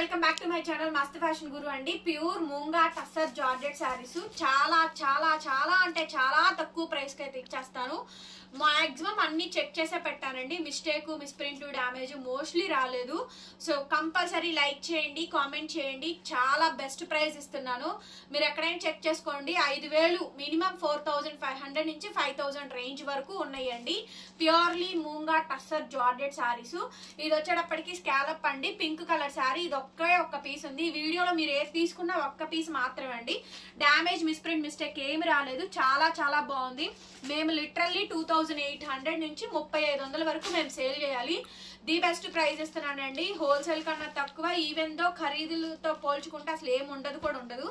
Welcome back to my channel మస్త్ fashion గురు అండి. Pure మూంగా tussar georgette saris చాలా చాలా చాలా అంటే చాలా తక్కువ ప్రైస్ కి అయితే ఇచ్చేస్తాను. మాక్సిమం అన్ని చెక్ చేసే పెట్టానండి. మిస్టేక్, మిస్ప్రింట్, డ్యామేజ్ మోస్ట్లీ రాలేదు. సో కంపల్సరీ లైక్ చేయండి, కామెంట్ చేయండి. చాలా బెస్ట్ ప్రైస్ ఇస్తున్నాను. మీరు ఎక్కడైనా చెక్ చేసుకోండి. 5000 మినిమం 4500 నుంచి 5000 రేంజ్ వరకు ఉన్నాయండి. Purely మూంగా tussar georgette saris. ఇది వచ్చేటప్పటికి స్కాలప్ అండి, పింక్ కలర్ శారీ. ఇది ఒక్క పీస్ ఉంది. ఈ వీడియోలో మీరు ఏది తీసుకున్నా ఒక్క పీస్ మాత్రమే అండి. డ్యామేజ్, మిస్ప్రింట్, మిస్టేక్ ఏమి రాలేదు. చాలా చాలా బాగుంది. మేము లిటరల్లీ 2800 నుంచి 3500 వరకు మేము సేల్ చేయాలి. ది బెస్ట్ ప్రైస్ ఇస్తున్నానండి. హోల్సేల్ కన్నా తక్కువ. ఈవెన్ దో ఖరీదులతో పోల్చుకుంటే అసలు ఏమి ఉండదు కూడా ఉండదు.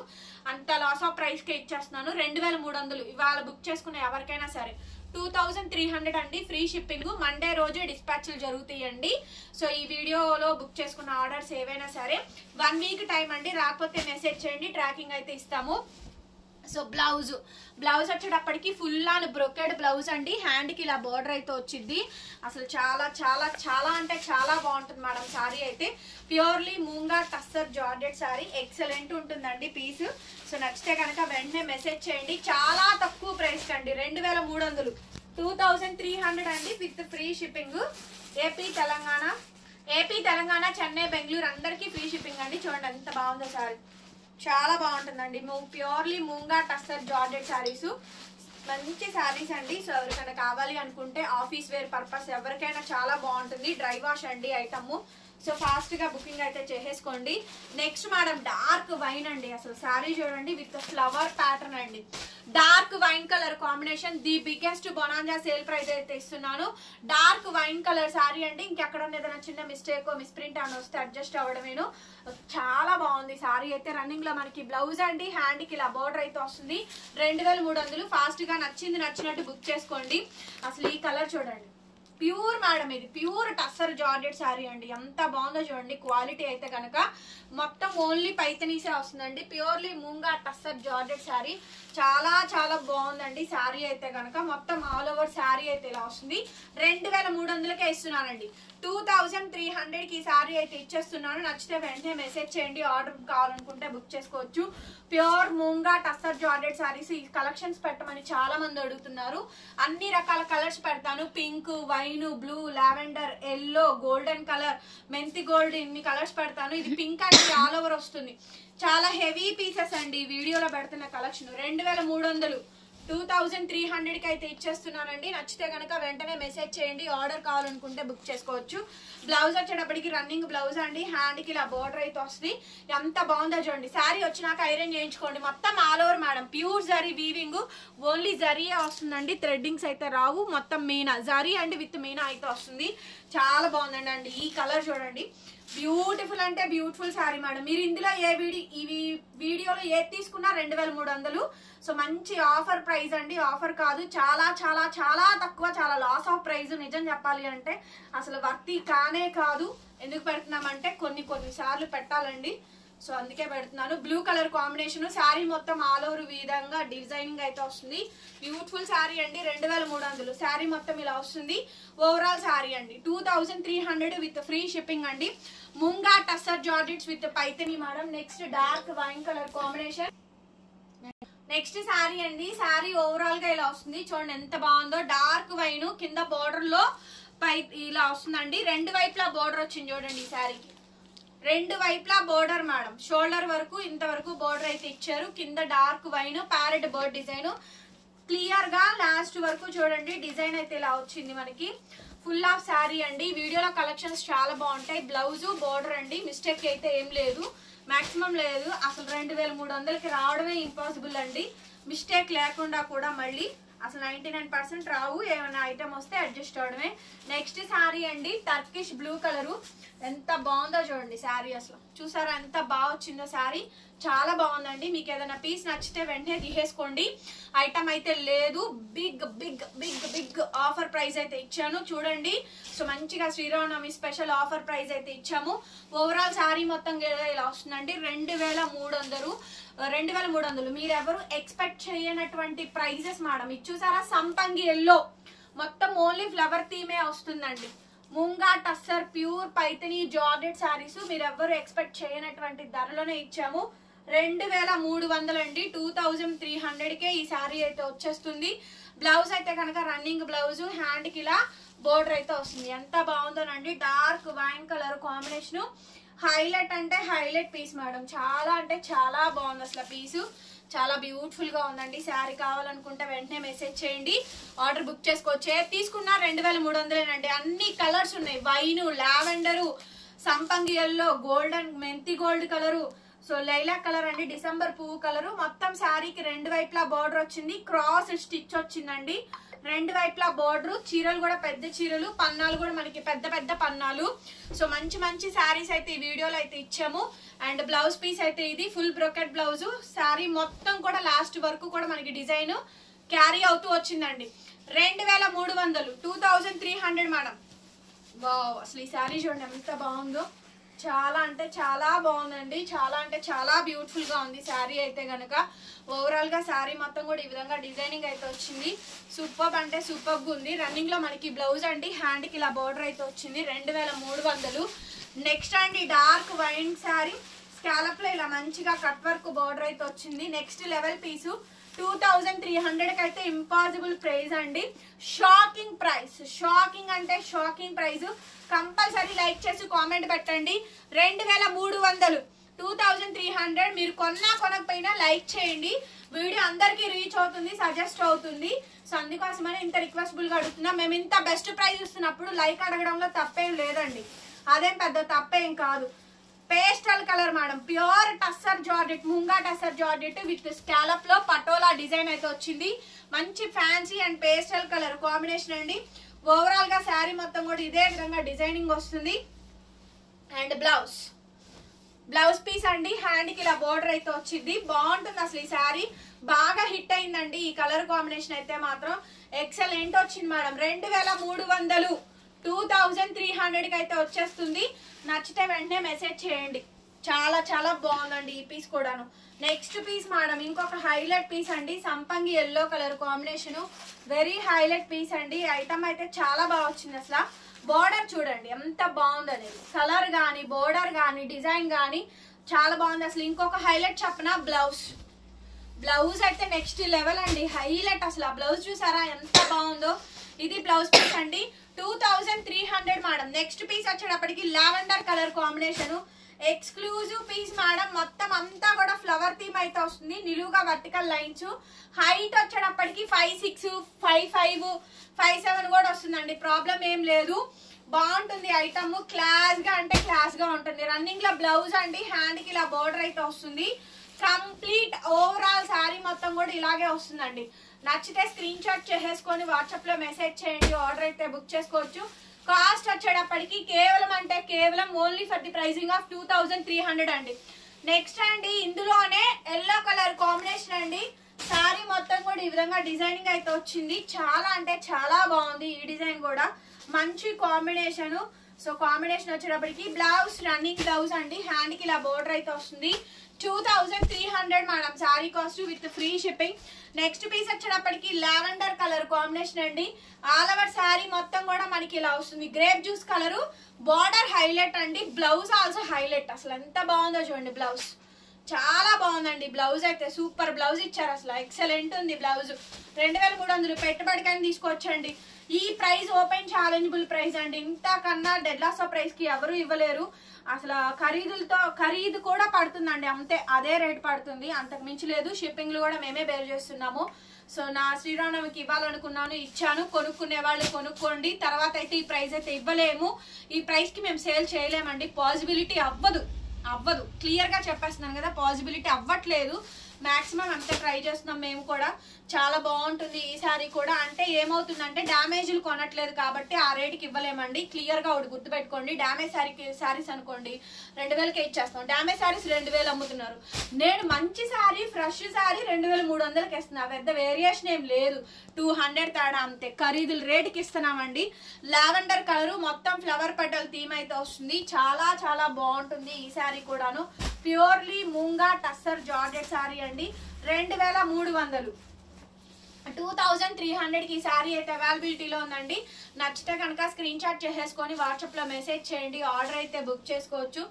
అంత లాస్ ఆఫ్ ప్రైస్ కి ఇచ్చేస్తున్నాను. 2300 ఇవాళ బుక్ చేసుకునే ఎవరికైనా సరే 2300 అండి. Free shipping. మండే రోజే డిస్పాచ్లు జరుగుతాయండి. సో ఈ వీడియోలో బుక్ చేసుకున్న ఆర్డర్స్ ఏవైనా సరే 1 వీక్ టైం అండి. రాకపోతే మెసేజ్ చేయండి, ట్రాకింగ్ అయితే ఇస్తాము. సో బ్లౌజ్ వచ్చేటప్పటికి ఫుల్ ఆన్ బ్రొకెడ్ బ్లౌజ్ అండి. హ్యాండ్ కి ఇలా బోర్డర్ అయితే వచ్చింది. అసలు చాలా చాలా చాలా అంటే చాలా బాగుంటుంది మేడం శారీ అయితే. Purely మూంగా tussar georgette sari. Excellent ఉంటుందండి పీస్. సో నచ్చితే కనుక వెంటనే మెసేజ్ చేయండి. చాలా తక్కువ ప్రైస్ అండి. 2300, 2300 అండి with free shipping. AP Telangana Chennai, Bengaluru అందరికీ ఫ్రీ షిప్పింగ్ అండి. చూడండి ఎంత బాగుందో శారీ. చాలా బాగుంటుందండి. Purely మూంగా tussar georgette saris. మంచి శారీస్ అండి. సో ఎవరికైనా కావాలి అనుకుంటే ఆఫీస్ వేర్ పర్పస్ ఎవరికైనా చాలా బాగుంటుంది. డ్రై వాష్ అండి ఐటమ్. సో ఫాస్ట్ గా బుకింగ్ అయితే చేసేసుకోండి. నెక్స్ట్ మేడం డార్క్ వైన్ అండి. అసలు శారీ చూడండి విత్ ఫ్లవర్ ప్యాటర్న్ అండి. Dark wine colour combination. The biggest bonanza sale price అయితే ఇస్తున్నాను. డార్క్ వైన్ కలర్ శారీ అండి. ఇంకెక్కడ ఏదైనా చిన్న మిస్టేక్, మిస్ప్రింట్ అని వస్తే అడ్జస్ట్ అవ్వడమేను. చాలా బాగుంది శారీ అయితే. రన్నింగ్ లో మనకి బ్లౌజ్ అండి, హ్యాండ్ కి ఇలా బోర్డర్ అయితే వస్తుంది. 2300. ఫాస్ట్ గా నచ్చినట్టు బుక్ చేసుకోండి. అసలు ఈ కలర్ చూడండి, ప్యూర్ మేడం. ఇది ప్యూర్ టస్సర్ జార్జెట్ శారీ అండి. ఎంత బాగుందో చూడండి. క్వాలిటీ అయితే కనుక మొత్తం ఓన్లీ పైతనీసే వస్తుందండి. Purely మూంగా tussar georgette sari. చాలా చాలా బాగుందండి శారీ అయితే కనుక. మొత్తం ఆల్ ఓవర్ శారీ అయితే ఇలా వస్తుంది. 2300కే ఇస్తున్నానండి. 2300కి శారీ అయితే ఇచ్చేస్తున్నాను. నచ్చితే వెంటనే మెసేజ్ చేయండి. ఆర్డర్ కావాలనుకుంటే బుక్ చేసుకోవచ్చు. Pure మూంగా tussar georgette saris. ఈ కలెక్షన్స్ పెట్టమని చాలా మంది అడుగుతున్నారు. అన్ని రకాల కలర్స్ పెడతాను. Pink, wine, blue, lavender, yellow, golden colour, మెంతి గోల్డ్, ఇన్ని కలర్స్ పెడతాను. ఇది పింక్ అండి, ఆల్ ఓవర్ వస్తుంది. చాలా హెవీ పీసెస్ అండి. ఈ వీడియోలో పెడుతున్న కలెక్షన్ 2300, 2300కి అయితే ఇచ్చేస్తున్నానండి. నచ్చితే కనుక వెంటనే మెసేజ్ చేయండి. ఆర్డర్ కావాలనుకుంటే బుక్ చేసుకోవచ్చు. బ్లౌజ్ వచ్చేటప్పటికి రన్నింగ్ బ్లౌజ్ అండి. హ్యాండ్ కి ఇలా బోర్డర్ అయితే వస్తుంది. ఎంత బాగుందో చూడండి. శారీ వచ్చినాక ఐరన్ చేయించుకోండి. మొత్తం all over madam. Pure zari weaving. Only జరీయే వస్తుందండి. థ్రెడ్డింగ్స్ అయితే రావు. మొత్తం మీనా జరీ అండి విత్ మీనా అయితే వస్తుంది. చాలా బాగుందండి. ఈ కలర్ చూడండి. బ్యూటిఫుల్ అంటే బ్యూటిఫుల్ శారీ మేడం. మీరు ఇందులో వీడియోలో ఏది తీసుకున్నా 2300. సో మంచి ఆఫర్ ప్రైస్ అండి. ఆఫర్ కాదు, చాలా చాలా చాలా తక్కువ. చాలా లాస్ ఆఫ్ ప్రైస్. నిజం చెప్పాలి అంటే అసలు వర్తి కానే కాదు. ఎందుకు పెడుతున్నామంటే కొన్ని సార్లు పెట్టాలండి. సో అందుకే పెడుతున్నాను. Blue colour combination. శారీ మొత్తం ఆల్ ఓవర్ విధంగా డిజైనింగ్ అయితే వస్తుంది. బ్యూటిఫుల్ శారీ అండి. 2300. శారీ మొత్తం ఇలా వస్తుంది. ఓవరాల్ శారీ అండి 2300 విత్ ఫ్రీ షిప్పింగ్ అండి. Moonga tussar georgettes with Paithani madam. Next dark wine colour combination. Next sari అండి. శారీ ఓవరాల్ గా ఇలా వస్తుంది. చూడండి ఎంత బాగుందో. డార్క్ వైన్ కింద బోర్డర్ లో ఇలా వస్తుందండి. 2 వైపులా బోర్డర్ వచ్చింది చూడండి. ఈ శారీకి 2 వైపులా బోర్డర్ మేడం. షోల్డర్ వరకు ఇంతవరకు బోర్డర్ అయితే ఇచ్చారు. కింద dark wine parrot bird design. Clear గా లాస్ట్ వరకు చూడండి. డిజైన్ అయితే ఇలా వచ్చింది మనకి. ఫుల్ ఆఫ్ శారీ అండి. వీడియోలో కలెక్షన్స్ చాలా బాగుంటాయి. బ్లౌజ్, బోర్డర్ అండి. మిస్టేక్ అయితే ఏం లేదు, మాక్సిమం లేదు. అసలు 2300కి రావడమే ఇంపాసిబుల్ అండి. మిస్టేక్ లేకుండా కూడా మళ్ళీ అసలు 99% రావు. ఏమైనా ఐటమ్ వస్తే అడ్జస్ట్ అవడమే. నెక్స్ట్ శారీ అండి. Turkish blue colour. ఎంత బాగుందో చూడండి శారీ. అసలు చూసారా ఎంత బాగా వచ్చిందో శారీ. చాలా బాగుందండి. మీకు ఏదైనా పీస్ నచ్చితే వెంటనే తీసేసుకోండి. ఐటమ్ అయితే లేదు. Big big big big offer price అయితే ఇచ్చాను చూడండి. సో మంచిగా శ్రీరామనవమి స్పెషల్ ఆఫర్ ప్రైస్ అయితే ఇచ్చాము. ఓవరాల్ శారీ మొత్తం ఇలా వస్తుందండి. 2300. మీరెవరు ఎక్స్పెక్ట్ చేయనటువంటి ప్రైజెస్ మేడం. ఇది చూసారా సంపంగి ఎల్లో. మొత్తం ఓన్లీ ఫ్లవర్ థీమే వస్తుందండి. ముంగా టస్సర్ ప్యూర్ పైతని జార్జెట్ శారీస్ మీరు ఎవ్వరు ఎక్స్పెక్ట్ చేయనటువంటి ధరలోనే ఇచ్చాము. 2300 అండి. 2300కే ఈ శారీ అయితే వచ్చేస్తుంది. బ్లౌజ్ అయితే కనుక రన్నింగ్ బ్లౌజ్, హ్యాండ్ కి ఇలా బోర్డర్ అయితే వస్తుంది. ఎంత బాగుందోనండి. Dark wine colour combination. Highlight అంటే హైలైట్ పీస్ మేడం. చాలా అంటే చాలా బాగుంది అసలు పీసు. చాలా బ్యూటిఫుల్ గా ఉందండి. శారీ కావాలనుకుంటే వెంటనే మెసేజ్ చేయండి, ఆర్డర్ బుక్ చేసుకోవచ్చు. తీసుకున్నా 2300 అండి. అన్ని కలర్స్ ఉన్నాయి. వైన్, లావెండరు, సంపంగి ఎల్లో, గోల్డెన్ మెంతి gold colour, so lilac colour అండి, డిసెంబర్ పువ్వు కలరు. మొత్తం శారీకి 2 వైపులా బార్డర్ వచ్చింది. క్రాస్ స్టిచ్ వచ్చిందండి. 2 వైపులా బార్డర్. చీరలు కూడా పెద్ద చీరలు, పన్నాలు కూడా మనకి పెద్ద పెద్ద పన్నాలు. సో మంచి మంచి శారీస్ అయితే ఈ వీడియోలో అయితే ఇచ్చాము. అండ్ బ్లౌజ్ పీస్ అయితే ఇది ఫుల్ బ్రోకెట్ బ్లౌజ్. శారీ మొత్తం కూడా లాస్ట్ వరకు కూడా మనకి డిజైన్ క్యారీ అవుతూ వచ్చిందండి. 2300, 2300 మేడం. వావ్, అసలు ఈ శారీ చూడండి ఎంత బాగుందో. చాలా అంటే చాలా బాగుందండి. చాలా అంటే చాలా బ్యూటిఫుల్ గా ఉంది శారీ అయితే గనక. ఓవరాల్ గా శారీ మొత్తం కూడా ఈ విధంగా డిజైనింగ్ అయితే వచ్చింది. సూపర్ అంటే సూపర్ గా ఉంది. రన్నింగ్ లో మనకి బ్లౌజ్ అండి, హ్యాండ్ కి ఇలా బార్డర్ అయితే వచ్చింది. 2300. నెక్స్ట్ అండి డార్క్ వైన్ శారీ, స్కాలప్ లో ఇలా మంచిగా కట్ వర్క్ బార్డర్ అయితే వచ్చింది. నెక్స్ట్ లెవెల్ పీసు 2300 అయితే ఇంపాసిబుల్ ప్రైస్ అండి. Shocking price. షాకింగ్ అంటే షాకింగ్ ప్రైస్. కంపల్సరీ లైక్ చేసి కామెంట్ పెట్టండి. 2300, 2300. మీరు కొన్నా కొనకపోయినా లైక్ చేయండి. వీడియో అందరికి రీచ్ అవుతుంది, సజెస్ట్ అవుతుంది. సో అందుకోసమని ఇంత రిక్వెస్టబుల్ గా అడుగుతున్నాం. మేము ఇంత బెస్ట్ ప్రైస్ ఇస్తున్నప్పుడు లైక్ అడగడంలో తప్పేం లేదండి. అదేం పెద్ద తప్పేం కాదు. Pastel colour madam, pure tussar georgette, munga tussar georgette with scallop లో పటోలా డిజైన్ అయితే వచ్చింది. మంచి fancy and pastel colour combination అండి. ఓవరాల్ గా శారీ మొత్తం కూడా ఇదే విధంగా డిజైనింగ్ వస్తుంది. అండ్ బ్లౌజ్ పీస్ అండి, హ్యాండ్ కి ఇలా బోర్డర్ అయితే వచ్చింది. బాగుంటుంది అసలు ఈ శారీ. బాగా హిట్ అయిందండి ఈ కలర్ కాంబినేషన్ అయితే మాత్రం. ఎక్సలెంట్ వచ్చింది మేడం. 2300, 2300 కి అయితే వచ్చేస్తుంది. నచ్చితే వెంటనే మెసేజ్ చేయండి. చాలా చాలా బాగుందండి ఈ పీస్ కూడాను. నెక్స్ట్ పీస్ మేడం ఇంకొక హైలైట్ పీస్ అండి. సంపంగి yellow colour combination, very highlight piece అండి. ఐటమ్ అయితే చాలా బాగా వచ్చింది. అసలు బోర్డర్ చూడండి ఎంత బాగుంది అనేది. కలర్ గానీ, బోర్డర్ గానీ, డిజైన్ గానీ చాలా బాగుంది. అసలు ఇంకొక హైలైట్ చెప్పనా, బ్లౌజ్ అయితే నెక్స్ట్ లెవెల్ అండి. హైలైట్ అసలు. ఆ బ్లౌజ్ చూసారా ఎంత బాగుందో. ఇది బ్లౌజ్ పీస్ అండి. 2300 మేడం. నెక్స్ట్ పీస్ వచ్చేటప్పటికి lavender colour combination, exclusive piece madam. మొత్తం అంతా కూడా ఫ్లవర్ థీమ్ అయితే వస్తుంది. నిలువుగా వర్టికల్ లైన్స్. హైట్ వచ్చేటప్పటికి 5'6", 5'5", 5'7" కూడా వస్తుందండి. ప్రాబ్లం ఏం లేదు. బాగుంటుంది ఐటమ్. క్లాస్ గా అంటే క్లాస్ గా ఉంటుంది. రన్నింగ్ లో బ్లౌజ్ అండి, హ్యాండ్ కి ఇలా బోర్డర్ అయితే వస్తుంది. కంప్లీట్ ఓవరాల్ శారీ మొత్తం కూడా ఇలాగే వస్తుందండి. నచ్చితే స్క్రీన్ షాట్ చేసేసుకొని వాట్సాప్ లో మెసేజ్ చేయండి, ఆర్డర్ అయితే బుక్ చేసుకోవచ్చు. కాస్ట్ వచ్చేటప్పటికి కేవలం అంటే కేవలం only for the pricing of 2300 అండి. నెక్స్ట్ అండి ఇందులోనే ఎల్లో కలర్ కాంబినేషన్ అండి. శారీ మొత్తం కూడా ఈ విధంగా డిజైనింగ్ అయితే వచ్చింది. చాలా అంటే చాలా బాగుంది ఈ డిజైన్ కూడా. మంచి కాంబినేషన్. సో కాంబినేషన్ వచ్చేటప్పటికి బ్లౌజ్ రన్నింగ్ బ్లౌజ్ అండి, హ్యాండ్ కి ఇలా బోర్డర్ అయితే వస్తుంది. 2300 madam sari cost with free shipping. Next piece వచ్చేటప్పటికి లావెండర్ కలర్ కాంబినేషన్ అండి. ఆల్ ఓవర్ శారీ మొత్తం కూడా మనకి ఇలా వస్తుంది. Grape juice colour, border highlight అండి. Blouse also highlight. అసలు ఎంత బాగుందో చూడండి బ్లౌజ్. చాలా బాగుందండి బ్లౌజ్ అయితే. సూపర్ బ్లౌజ్ ఇచ్చారు. అసలు ఎక్సలెంట్ ఉంది బ్లౌజ్. 2300 పెట్టుబడికని తీసుకొచ్చండి. ఈ ప్రైస్ ఓపెన్ ఛాలెంజబుల్ ప్రైస్ అండి. ఇంతకన్నా డెడ్లాస్ ప్రైస్ కి ఎవరు ఇవ్వలేరు. అసలు ఖరీదు కూడా పడుతుందండి అంతే. అదే రేట్ పడుతుంది, అంతకు మించి లేదు. షిప్పింగ్లు కూడా మేమే బేర్ చేస్తున్నాము. సో నా శ్రీరామనవమికి ఇవ్వాలనుకున్నాను, ఇచ్చాను. కొనుక్కునే వాళ్ళు కొనుక్కోండి. తర్వాత అయితే ఈ ప్రైస్ అయితే ఇవ్వలేము. ఈ ప్రైస్ కి మేము సేల్ చేయలేమండి. పాసిబిలిటీ అవ్వదు. క్లియర్ గా చెప్పేస్తున్నాను కదా, పాసిబిలిటీ అవ్వట్లేదు. మాక్సిమం అంతే ట్రై చేస్తున్నాం మేము కూడా. చాలా బాగుంటుంది ఈ శారీ కూడా. అంటే ఏమవుతుందంటే డ్యామేజ్లు కొనట్లేదు కాబట్టి ఆ రేటుకి ఇవ్వలేమండి. క్లియర్ గా ఒకటి గుర్తుపెట్టుకోండి. డ్యామేజ్ శారీస్ అనుకోండి 2000కే ఇచ్చేస్తాం. డ్యామేజ్ శారీస్ 2000 అమ్ముతున్నారు. నేను మంచి శారీ, ఫ్రెష్ శారీ 2300కి ఇస్తున్నా. పెద్ద వేరియేషన్ ఏం లేదు. 200 తేడా అంతే. ఖరీదులు రేటుకి ఇస్తున్నామండి. లావెండర్ కలర్ మొత్తం ఫ్లవర్ పెటల్ థీమ్ అయితే వస్తుంది. చాలా చాలా బాగుంటుంది ఈ శారీ కూడాను. ప్యూర్లీ ముంగా టస్సర్ జార్జెట్ శారీ అండి. 2300. 2300 కి శారీ అయితే అవైలబిలిటీలో ఉందండి. నచ్చితే కనుక స్క్రీన్ షాట్ చేసేసుకొని వాట్సాప్ లో మెసేజ్ చేయండి, ఆర్డర్ అయితే బుక్ చేసుకోవచ్చు.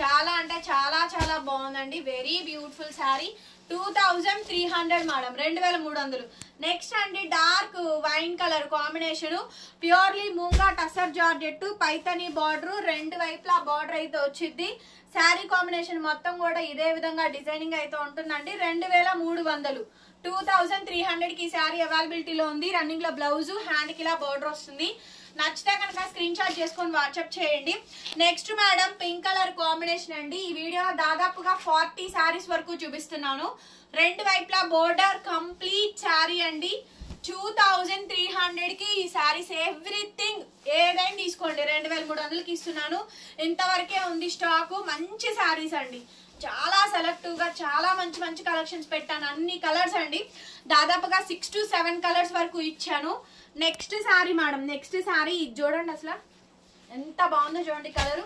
చాలా అంటే చాలా చాలా బాగుందండి, very beautiful sari. 2300 madam, 2300. Next అండి dark wine colour combination, purely moonga tussar georgette, Paithani border, రెండు వైపులా బార్డర్ అయితే వచ్చింది. శారీ కాంబినేషన్ మొత్తం కూడా ఇదే విధంగా డిజైనింగ్ అయితే ఉంటుందండి. 2300. 2300 కి శారీ అవైలబిలిటీలో ఉంది. రన్నింగ్ లో బ్లౌజ్, హ్యాండ్ కి ఇలా బార్డర్ వస్తుంది. నచ్చితే కనుక స్క్రీన్ షాట్ చేసుకొని వాట్సాప్ చేయండి. Next madam pink colour combination అండి. ఈ వీడియో దాదాపుగా 40 శారీస్ వరకు చూపిస్తున్నాను. రెండు వైపులా బోర్డర్ కంప్లీట్ శారీ అండి. 2300 కి ఈ శారీస్ ఎవ్రీథింగ్ ఏదైనా తీసుకోండి. 2300కి ఇస్తున్నాను. ఇంతవరకే ఉంది స్టాక్. మంచి శారీస్ అండి, చాలా సెలెక్టివ్ గా చాలా మంచి మంచి కలెక్షన్స్ పెట్టాను. అన్ని కలర్స్ అండి, దాదాపుగా 6 to 7 కలర్స్ వరకు ఇచ్చాను. Next sari madam, next sari ఇది చూడండి, అసలు ఎంత బాగుందో చూడండి. కలరు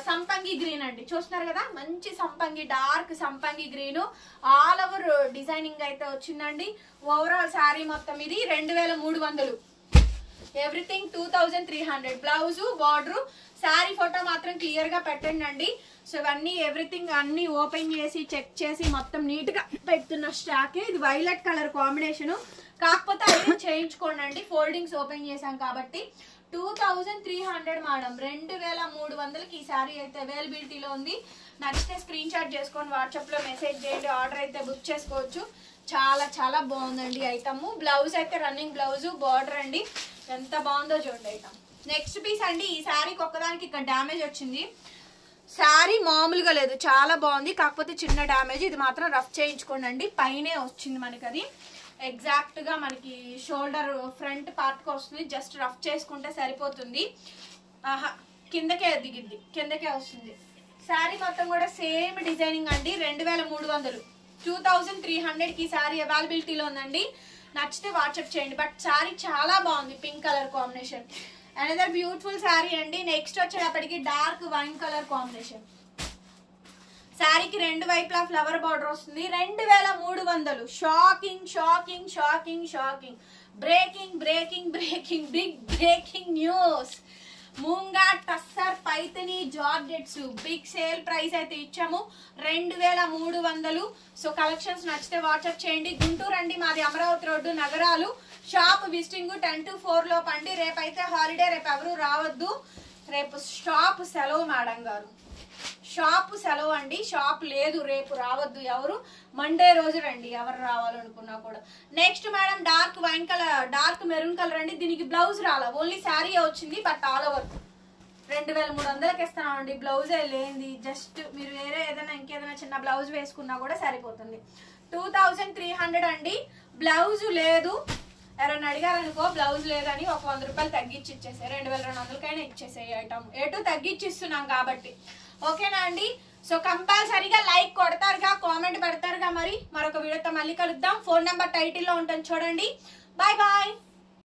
సంపంగి గ్రీన్ అండి, చూస్తున్నారు కదా, మంచి సంపంగి, డార్క్ సంపంగి గ్రీన్, ఆల్ ఓవర్ డిజైనింగ్ అయితే వచ్చిందండి. ఓవరాల్ శారీ మొత్తం ఇది 2300. Everything 2300. Blouse, border, sari photo మాత్రం క్లియర్ గా పెట్టండి అండి. సో ఇవన్నీ ఎవ్రీథింగ్ అన్ని ఓపెన్ చేసి చెక్ చేసి మొత్తం నీట్ గా పెడుతున్న స్టాక్. ఇది వైలెట్ కలర్ కాంబినేషన్, కాకపోతే అవి చేయించుకోండి అండి, ఫోల్డింగ్స్ ఓపెన్ చేసాం కాబట్టి. 2300 మేడం, 2300కి ఈ శారీ అయితే అవైలబిలిటీలో ఉంది. నచ్చితే స్క్రీన్ షాట్ చేసుకొని వాట్సాప్ లో మెసేజ్ చేయండి, ఆర్డర్ అయితే బుక్ చేసుకోవచ్చు. చాలా చాలా బాగుందండి ఐటమ్. బ్లౌజ్ అయితే రన్నింగ్ బ్లౌజ్, బార్డర్ అండి, ఎంత బాగుందో చూడండి ఐటమ్. నెక్స్ట్ పీస్ అండి, ఈ శారీకి ఒక్కదానికి ఇక్కడ డ్యామేజ్ వచ్చింది. శారీ మామూలుగా లేదు, చాలా బాగుంది, కాకపోతే చిన్న డ్యామేజ్. ఇది మాత్రం రఫ్ చేయించుకోండి అండి, పైనే వచ్చింది మనకి. అది ఎగ్జాక్ట్ గా మనకి షోల్డర్ ఫ్రంట్ పార్ట్ కి వస్తుంది, జస్ట్ రఫ్ చేసుకుంటే సరిపోతుంది. కిందకే దిగిద్ది, కిందకే వస్తుంది. శారీ మొత్తం కూడా సేమ్ డిజైనింగ్ అండి. 2300. 2300కి శారీ అవైలబిలిటీలో ఉందండి. నచ్చితే వాట్సాప్ చేయండి. బట్ శారీ చాలా బాగుంది, pink colour combination. Another beautiful sari అండి. నెక్స్ట్ వచ్చేటప్పటికి డార్క్ వైన్ కలర్ కాంబినేషన్. శారీకి రెండు వైపులా ఫ్లవర్ బార్డర్ వస్తుంది. 2300. Shocking shocking shocking shocking, breaking breaking breaking, big breaking news. Moonga tussar Paithani georgettes big sale price అయితే ఇచ్చాము, 2300. సో కలెక్షన్స్ నచ్చితే వాట్సాప్ చేయండి. గుంటూరు అండి, మాది అమరావతి రోడ్డు, నగరాలు. షాప్ విజిటింగ్ 10 to 4 లోపు అండి. రేపైతే హాలిడే, రేపు ఎవరు రావద్దు. రేపు షాప్ సెలవు మేడం గారు, షాప్ సెలవు అండి, షాప్ లేదు, రేపు రావద్దు ఎవరు. మండే రోజు రండి ఎవరు రావాలనుకున్నా కూడా. Next madam dark wine colour, dark maroon colour అండి. దీనికి బ్లౌజ్ రాలా, ఓన్లీ శారీ వచ్చింది, బట్ ఆల్ ఓవర్ 2300కి ఇస్తున్నామండి. బ్లౌజే లేనిది, జస్ట్ మీరు వేరే ఏదైనా ఇంకేదైనా చిన్న బ్లౌజ్ వేసుకున్నా కూడా సరిపోతుంది. 2300 అండి. బ్లౌజ్ లేదు, ఎవరైనా అడిగారనుకో బ్లౌజ్ లేదని ఒక 100 రూపాయలు తగ్గించి ఇచ్చేసాయి. 2200కైనా ఇచ్చేసాయి ఐటమ్. ఎటు తగ్గించి ఇస్తున్నాం కాబట్టి, ఓకేనా అండి. సో కంపల్సరీగా లైక్ కొడతారుగా, కామెంట్ పెడతారుగా. మరి మరొక వీడియోతో మళ్ళీ కలుద్దాం. ఫోన్ నెంబర్ టైటిల్లో ఉంటుంది చూడండి. Bye bye.